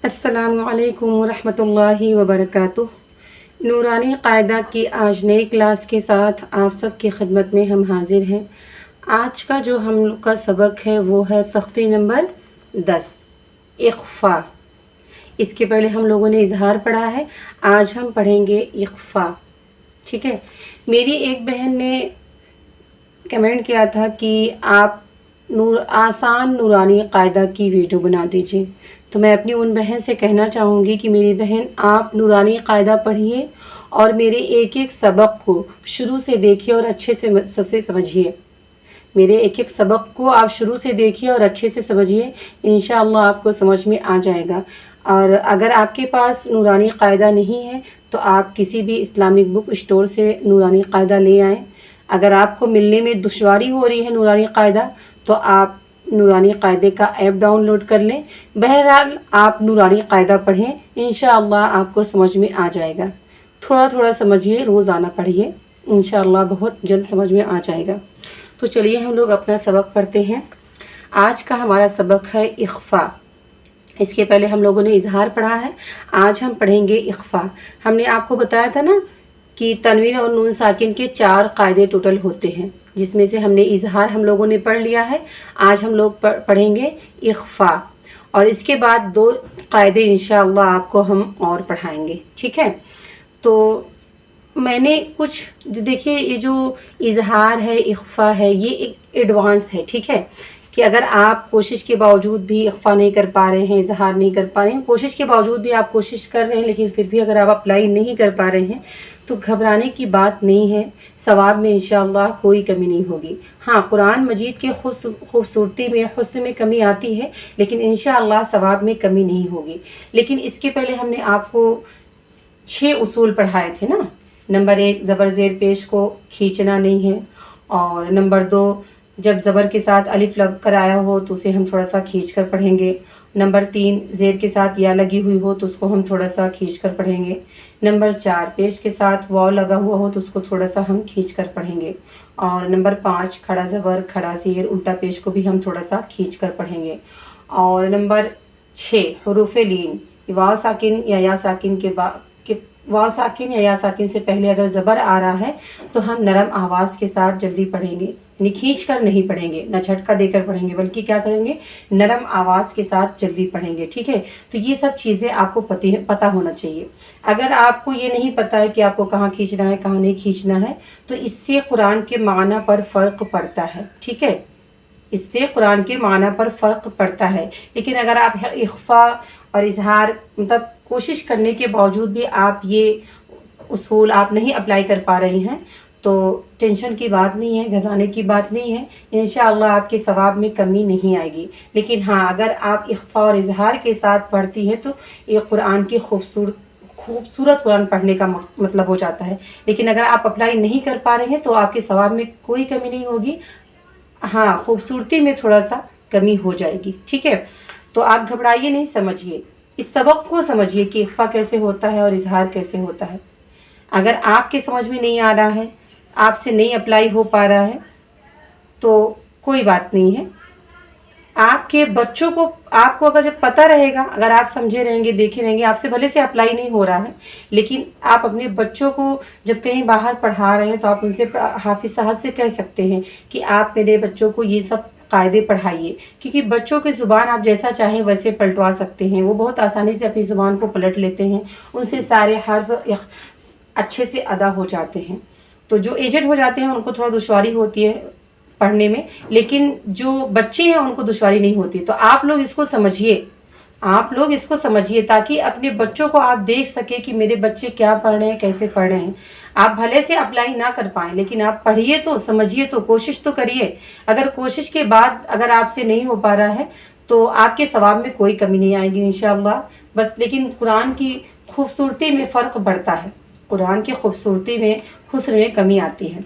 अस्सलामुअलैकुम वरहमतुल्लाहि वबरकातुह। नूरानी कायदा की आज नई क्लास के साथ आप सब की खिदमत में हम हाजिर हैं। आज का जो हम लोग का सबक है वो है तख्ती नंबर 10 इख्फा। इसके पहले हम लोगों ने इजहार पढ़ा है, आज हम पढ़ेंगे इख्फा। ठीक है। मेरी एक बहन ने कमेंट किया था कि आप आसान नूरानी कायदा की वीडियो बना दीजिए। तो मैं अपनी उन बहन से कहना चाहूँगी कि मेरी बहन आप नूरानी कायदा पढ़िए और मेरे एक एक सबक को शुरू से देखिए और अच्छे से समझिए। मेरे एक एक सबक को आप शुरू से देखिए और अच्छे से समझिए, इंशाअल्लाह आपको समझ में आ जाएगा। और अगर आपके पास नूरानी कायदा नहीं है तो आप किसी भी इस्लामिक बुक स्टोर से नूरानी कायदा ले आएँ। अगर आपको मिलने में दुश्वारी हो रही है नूरानी कायदा तो आप नूरानी कायदे का ऐप डाउनलोड कर लें। बहरहाल आप नूरानी कायदा पढ़ें, इंशाअल्लाह आपको समझ में आ जाएगा। थोड़ा थोड़ा समझिए, रोज़ाना पढ़िए, इंशाअल्लाह बहुत जल्द समझ में आ जाएगा। तो चलिए हम लोग अपना सबक पढ़ते हैं। आज का हमारा सबक है इख्फा। इसके पहले हम लोगों ने इजहार पढ़ा है, आज हम पढ़ेंगे इख्फा। हमने आपको बताया था ना कि तनवीन और नून साकिन के 4 कायदे टोटल होते हैं, जिसमें से हमने इजहार हम लोगों ने पढ़ लिया है। आज हम लोग पढ़ेंगे इख्फा और इसके बाद 2 कायदे इंशाअल्लाह आपको हम और पढ़ाएंगे। ठीक है। तो मैंने कुछ देखिए, ये जो इजहार है, इख्फा है, ये एक एडवांस है। ठीक है कि अगर आप कोशिश के बावजूद भी इख्फा नहीं कर पा रहे हैं, इजहार नहीं कर पा रहे हैं, कोशिश के बावजूद भी आप कोशिश कर रहे हैं लेकिन फिर भी अगर आप अप्लाई नहीं कर पा रहे हैं तो घबराने की बात नहीं है। सवाब में इंशाअल्लाह कोई कमी नहीं होगी। हाँ, कुरान मजीद के खूबसूरती में, हुस्न में कमी आती है लेकिन इंशाअल्लाह सवाब में कमी नहीं होगी। लेकिन इसके पहले हमने आपको 6 उसूल पढ़ाए थे ना। नंबर 1, ज़बर ज़ेर पेश को खींचना नहीं है। और नंबर 2, जब ज़बर के साथ अलिफ लग कर आया हो तो उसे हम थोड़ा सा खींच कर पढ़ेंगे। नंबर 3, ज़ेर के साथ या लगी हुई हो तो उसको हम थोड़ा सा खींच कर पढ़ेंगे। नंबर 4, पेश के साथ वाव लगा हुआ हो तो उसको थोड़ा सा हम खींच कर पढ़ेंगे। और नंबर 5, खड़ा ज़बर खड़ा ज़ेर उल्टा पेश को भी हम थोड़ा सा खींच कर पढ़ेंगे। और नंबर 6, हुरूफ़ लीन, वाव साकिन या या साकिन के वाव साकिन या या साकिन से पहले अगर ज़बर आ रहा है तो हम नरम आवाज़ के साथ जल्दी पढ़ेंगे, यानी खींच कर नहीं पढ़ेंगे, न झटका देकर पढ़ेंगे, बल्कि क्या करेंगे, नरम आवाज़ के साथ जल्दी पढ़ेंगे। ठीक है। तो ये सब चीज़ें आपको पता होना चाहिए। अगर आपको ये नहीं पता है कि आपको कहाँ खींचना है, कहाँ नहीं खींचना है, तो इससे कुरान के माना पर फ़र्क पड़ता है। ठीक है, इससे कुरान के माना पर फ़र्क पड़ता है। लेकिन अगर आप इख्फा और इजहार मतलब कोशिश करने के बावजूद भी आप ये उसूल आप नहीं अप्लाई कर पा रही हैं तो टेंशन की बात नहीं है, घबराने की बात नहीं है। इंशाअल्लाह आपके सवाब में कमी नहीं आएगी। लेकिन हाँ, अगर आप इख्फा और इजहार के साथ पढ़ती हैं तो ये कुरान की खूबसूरत कुरान पढ़ने का मतलब हो जाता है। लेकिन अगर आप अप्लाई नहीं कर पा रहे हैं तो आपके सवाब में कोई कमी नहीं होगी। हाँ, खूबसूरती में थोड़ा सा कमी हो जाएगी। ठीक है। तो आप घबराइए नहीं, समझिए, इस सबक को समझिए कि इख्फा कैसे होता है और इजहार कैसे होता है। अगर आपके समझ में नहीं आ रहा है, आपसे नहीं अप्लाई हो पा रहा है तो कोई बात नहीं है। आपके बच्चों को, आपको अगर जब पता रहेगा, अगर आप समझे रहेंगे, देखे रहेंगे, आपसे भले से अप्लाई नहीं हो रहा है लेकिन आप अपने बच्चों को जब कहीं बाहर पढ़ा रहे हैं तो आप उनसे, हाफिज़ साहब से कह सकते हैं कि आप मेरे बच्चों को ये सब कायदे पढ़ाइए, क्योंकि बच्चों की ज़ुबान आप जैसा चाहें वैसे पलटवा सकते हैं। वो बहुत आसानी से अपनी ज़ुबान को पलट लेते हैं, उनसे सारे हर्फ अच्छे से अदा हो जाते हैं। तो जो एजेड हो जाते हैं उनको थोड़ा दुश्वारी होती है पढ़ने में, लेकिन जो बच्चे हैं उनको दुश्वारी नहीं होती। तो आप लोग इसको समझिए, आप लोग इसको समझिए ताकि अपने बच्चों को आप देख सके कि मेरे बच्चे क्या पढ़ रहे हैं, कैसे पढ़ रहे हैं। आप भले से अप्लाई ना कर पाएँ लेकिन आप पढ़िए तो, समझिए तो, कोशिश तो करिए। अगर कोशिश के बाद अगर आपसे नहीं हो पा रहा है तो आपके सवाब में कोई कमी नहीं आएगी इंशाअल्लाह। बस लेकिन कुरान की खूबसूरती में फ़र्क बढ़ता है, कुरान की खूबसूरती में, हुस्न में कमी आती है।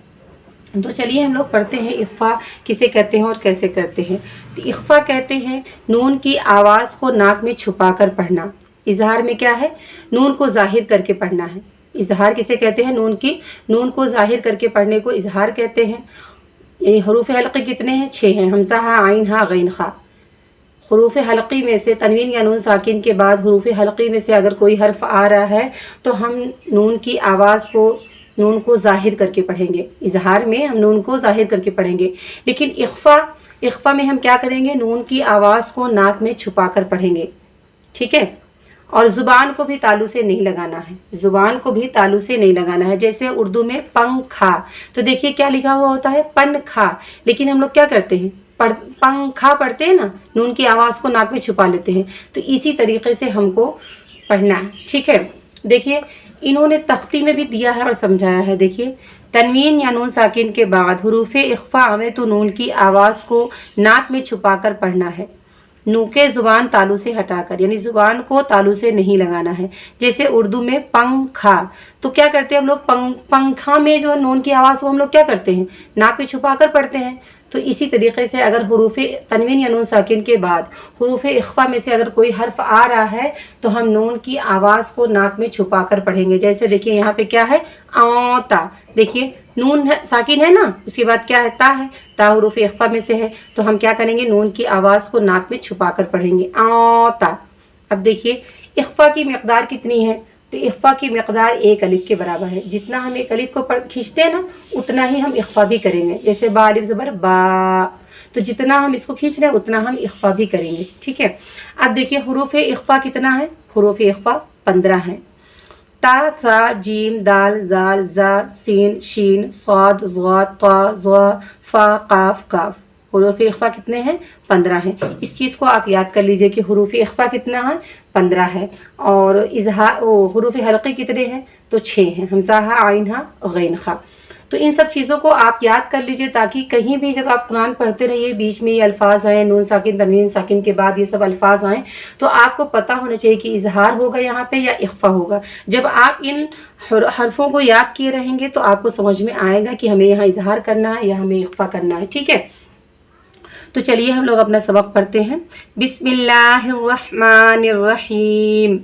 तो चलिए हम लोग पढ़ते हैं इख्फा किसे कहते हैं और कैसे करते हैं। तो इख्फा कहते हैं नून की आवाज़ को नाक में छुपा कर पढ़ना। इजहार में क्या है, नून को ज़ाहिर करके पढ़ना है। इजहार किसे कहते हैं, नून को ज़ाहिर करके पढ़ने को इजहार कहते हैं। यानी हरूफ हल्क़े कितने हैं, 6 हैं, हमज़ा हा, आइन हा, गैन खा। हरूफ हल्की में से तनवीन या नून साकिन के बाद हरूफ हल्की में से अगर कोई हर्फ आ रहा है तो हम नून की आवाज़ को नून को ज़ाहिर करके पढ़ेंगे। इजहार में हम नून को ज़ाहिर करके पढ़ेंगे, लेकिन इख्फा में हम क्या करेंगे, नून की आवाज़ को नाक में छुपा कर पढ़ेंगे। ठीक है, और ज़ुबान को भी तालू से नहीं लगाना है, ज़ुबान को भी तालू से नहीं लगाना है। जैसे उर्दू में पंखा, तो देखिए क्या लिखा हुआ होता है, पनखा, लेकिन हम लोग क्या करते हैं, पंखा पढ़ते हैं ना, नून की आवाज़ को नाक में छुपा लेते हैं। तो इसी तरीके से हमको पढ़ना है। ठीक है, देखिए इन्होंने तख्ती में भी दिया है और समझाया है। देखिए तनवीन या नून साकिन के बाद हरूफ इख्फा आवे तो नून की आवाज़ को नाक में छुपा कर पढ़ना है, नूके ज़ुबान तालू से हटाकर, यानी ज़ुबान को तालू से नहीं लगाना है। जैसे उर्दू में पंखा, तो क्या करते हैं हम लोग, पंखा में जो नून की आवाज़ को हम लोग क्या करते हैं, नाक में छुपा कर पढ़ते हैं। तो इसी तरीके से अगर हरूफ तनवीन या नून साकिन के बाद हरूफ इख्फा में से अगर कोई हर्फ आ रहा है तो हम नून की आवाज़ को नाक में छुपा कर पढ़ेंगे। जैसे देखिए यहाँ पे क्या है, आता, देखिए नून है, साकिन है ना, उसके बाद क्या है, ता है, ता हरूफ इख्फा में से है, तो हम क्या करेंगे, नून की आवाज़ को नाक में छुपा कर पढ़ेंगे, आता। अब देखिए इख्फा की मकदार कितनी है, तो इख्फा की मकदार एक अलिफ के बराबर है। जितना हम एक अलिफ को खींचते हैं ना, उतना ही हम इख्फा भी करेंगे। जैसे बा अलिफ ज़बर बा, तो जितना हम इसको खींच रहे हैं उतना हम इख्फा भी करेंगे। ठीक है, अब देखिए हरूफ इख्फा कितना है, हरूफ इख्फा 15 है। ता, सा, जीम, दाल, जाल, जा, सीन, शीन, साद, ज़ा, ता, ज़ा, फा, काफ, काफ। हरूफ इख्फा कितने हैं, 15 हैं। इस चीज़ को आप याद कर लीजिए कि हरूफ इख्फा कितना है, 15 है। और हरूफ हल्की कितने हैं, तो 6 हैं, हमज़ा हा, आइन हा, गैन खा। तो इन सब चीज़ों को आप याद कर लीजिए ताकि कहीं भी जब आप कुरान पढ़ते रहिए बीच में ये अल्फाज आए, नून साकिन तनवीन साकिन के बाद ये सब अल्फाज आए, तो आपको पता होना चाहिए कि इजहार होगा यहाँ पे या इख्फा होगा। जब आप इन हरफों को याद किए रहेंगे तो आपको समझ में आएगा कि हमें यहाँ इजहार करना है या हमें इख्फा करना है। ठीक है, तो चलिए हम लोग अपना सबक पढ़ते हैं। बिस्मिल्लाहिर्रहमानिर्रहीम।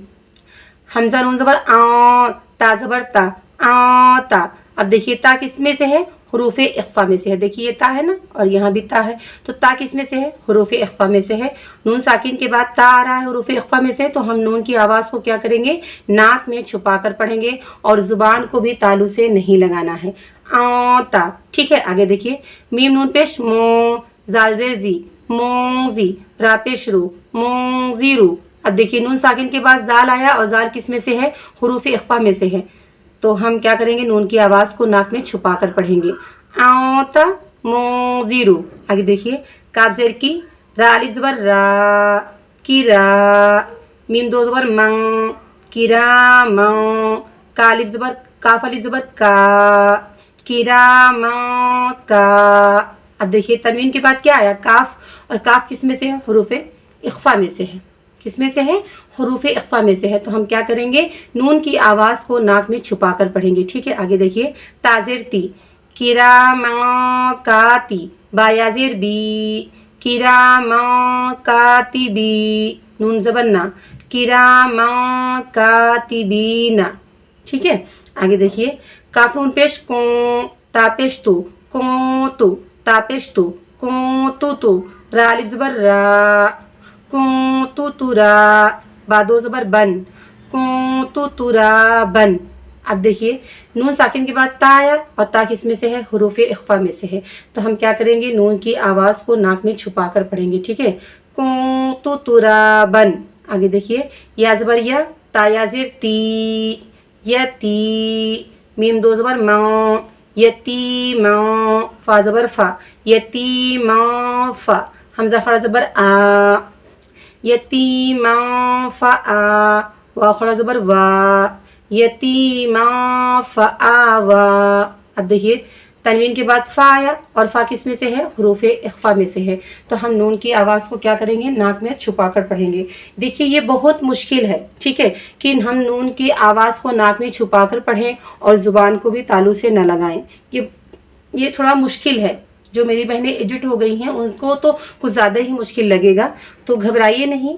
हमजा नून ज़बर आ, ता ज़बर ता, आ ता। अब देखिए ता किस में से है, हरूफ इख्फा में से है। देखिए ये ता है ना, और यहाँ भी ता है, तो ता किस में से है, हरूफ इख्फा में से है। नून साकिन के बाद ता आ रहा है हरूफ इख्फा में से, तो हम नून की आवाज़ को क्या करेंगे, नाक में छुपा कर पढ़ेंगे और ज़ुबान को भी तालू से नहीं लगाना है, आ ता। ठीक है, आगे देखिए मीम नून पेश मो, जाल ज़ेर जी, मोंजी, रा पेश रू, मोंजीरू। अब देखिए नून साकिन के बाद जाल आया और जाल किस में से है, हरूफ इख्फा में से है, तो हम क्या करेंगे, नून की आवाज़ को नाक में छुपा कर पढ़ेंगे, आता मोजीरू। आगे देखिए काफ ज़ेर की, रा अलिफ ज़बर रा, की रा, मीम दो ज़बर मंग, किरा मंग, का अलिफ ज़बर, काफ अलिफ ज़बर का, किरा मंग का। अब देखिए तनवीन के बाद क्या आया, काफ, और काफ किस में से है, हरूफ इख्फा में से है। किस में से है, हरूफ इख्फा में से है, तो हम क्या करेंगे, नून की आवाज़ को नाक में छुपा कर पढ़ेंगे। ठीक है, आगे देखिए ताज़ेर ती, किरामाकाती, बायाज़ेर बी, किरामाकातिबी, नून ज़बर ना, किरामाकातिबीना। ठीक है, आगे देखिए काफ नून पेश को, ता पेश तू, को तू, ता पेश तू, को तू, रा अलिफ ज़बर रा, को तुरा, बा दो ज़बर बन, को तुरा बन। अब देखिए नून साकिन के बाद ता आया और ता किस में से है, हरूफ इख्फा में से है, तो हम क्या करेंगे, नून की आवाज़ को नाक में छुपा कर पढ़ेंगे। ठीक है, को तुरा बन। आगे देखिए या ज़बर या, ता या ज़ेर ती, यती, मीम दो ज़बर माँ, यतीमा, फा ज़बर फा, यतीमा फा, हमज़ा खड़ा ज़बर आ, यतीमा फ़आ, वा खड़ा ज़बर वा, यतीमा फ़आवा। अब देखिए तनवीन के बाद फ़ा आया और फ़ा किस में से है, हरूफ इख्फा में से है, तो हम नून की आवाज़ को क्या करेंगे, नाक में छुपा कर पढ़ेंगे। देखिए ये बहुत मुश्किल है, ठीक है, कि हम नून की आवाज़ को नाक में छुपा कर पढ़ें और ज़ुबान को भी तालू से न लगाएं। ये थोड़ा मुश्किल है। जो मेरी बहनें एजिट हो गई हैं उनको तो कुछ ज़्यादा ही मुश्किल लगेगा, तो घबराइए नहीं,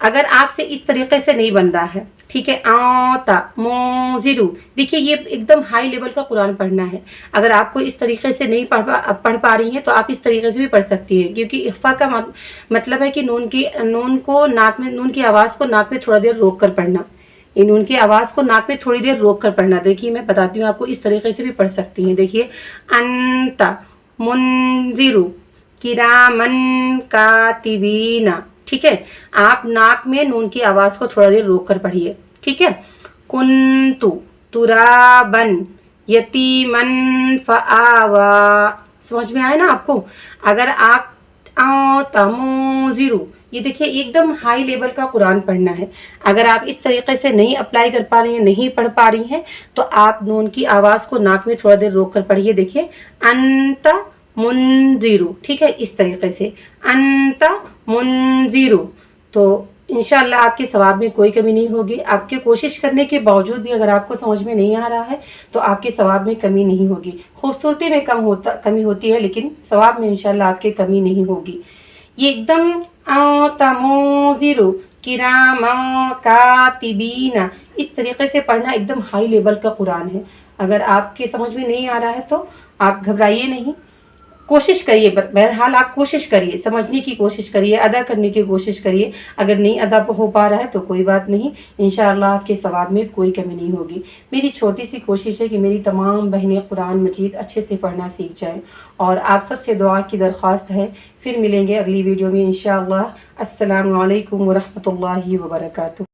اگر آپ سے اس طریقے سے نہیں بن رہا ہے، ٹھیک ہے، آتا موزرو، دیکھیے یہ ایک دم ہائی لیول کا قرآن پڑھنا ہے. اگر آپ کو اس طریقے سے نہیں پڑھ پا رہی ہیں تو آپ اس طریقے سے بھی پڑھ سکتی ہیں، کیونکہ اخفا کا مطلب ہے کہ نون کی آواز کو ناک میں تھوڑا دیر روک کر پڑھنا. نون کی آواز کو ناک میں تھوڑی دیر روک کر پڑھنا. دیکھیے میں بتاتی ہوں آپ کو، اس طریقے سے بھی پڑھ سکتی ہیں. دیکھیے انتا منذرو کرامن کاتبین، ٹھیک ہے، آپ ناک میں نون کی آواز کو تھوڑا دیر روک کر پڑھیے، ٹھیک ہے. کنتو ترابن یتیمن فآوا، سمجھ میں آئے نا آپ کو. اگر آپ تموزرو، یہ دیکھیے ایک دم ہائی لیول کا قرآن پڑھنا ہے. اگر آپ اس طریقے سے نہیں اپلائی کر پا رہی ہیں، نہیں پڑھ پا رہی ہیں، تو آپ نون کی آواز کو ناک میں تھوڑا دیر روک کر پڑھیے. دیکھیے انتا منذرو، ٹھیک ہے، اس طریقے سے انتا منذرو. تو انشاءاللہ آپ کے ثواب میں کوئی کمی نہیں ہوگی. آپ کے کوشش کرنے کے باوجود بھی اگر آپ کو سمجھ میں نہیں آ رہا ہے تو آپ کے ثواب میں کمی نہیں ہوگی. خوبصورتی میں کمی ہوتی ہے، لیکن ثواب میں انشاءاللہ آپ کے کمی نہیں ہوگی. یہ ایک دم تموزرو کراما کاتبین، اس طریقے سے پڑھنا ایک دم ہائی لیول کا قرآن ہے. اگر آپ کے سمجھ میں نہیں آ رہا ہے تو آپ گھبرائیے نہیں، کوشش کریے. بہرحال آپ کوشش کریے، سمجھنے کی کوشش کریے، ادا کرنے کی کوشش کریے. اگر نہیں ادا ہو پا رہا ہے تو کوئی بات نہیں، انشاءاللہ آپ کے ثواب میں کوئی کمی نہیں ہوگی. میری چھوٹی سی کوشش ہے کہ میری تمام بہنیں قرآن مجید اچھے سے پڑھنا سیکھ جائیں، اور آپ سب سے دعا کی درخواست ہے. پھر ملیں گے اگلی ویڈیو میں انشاءاللہ. السلام علیکم ورحمۃ اللہ وبرکاتہ.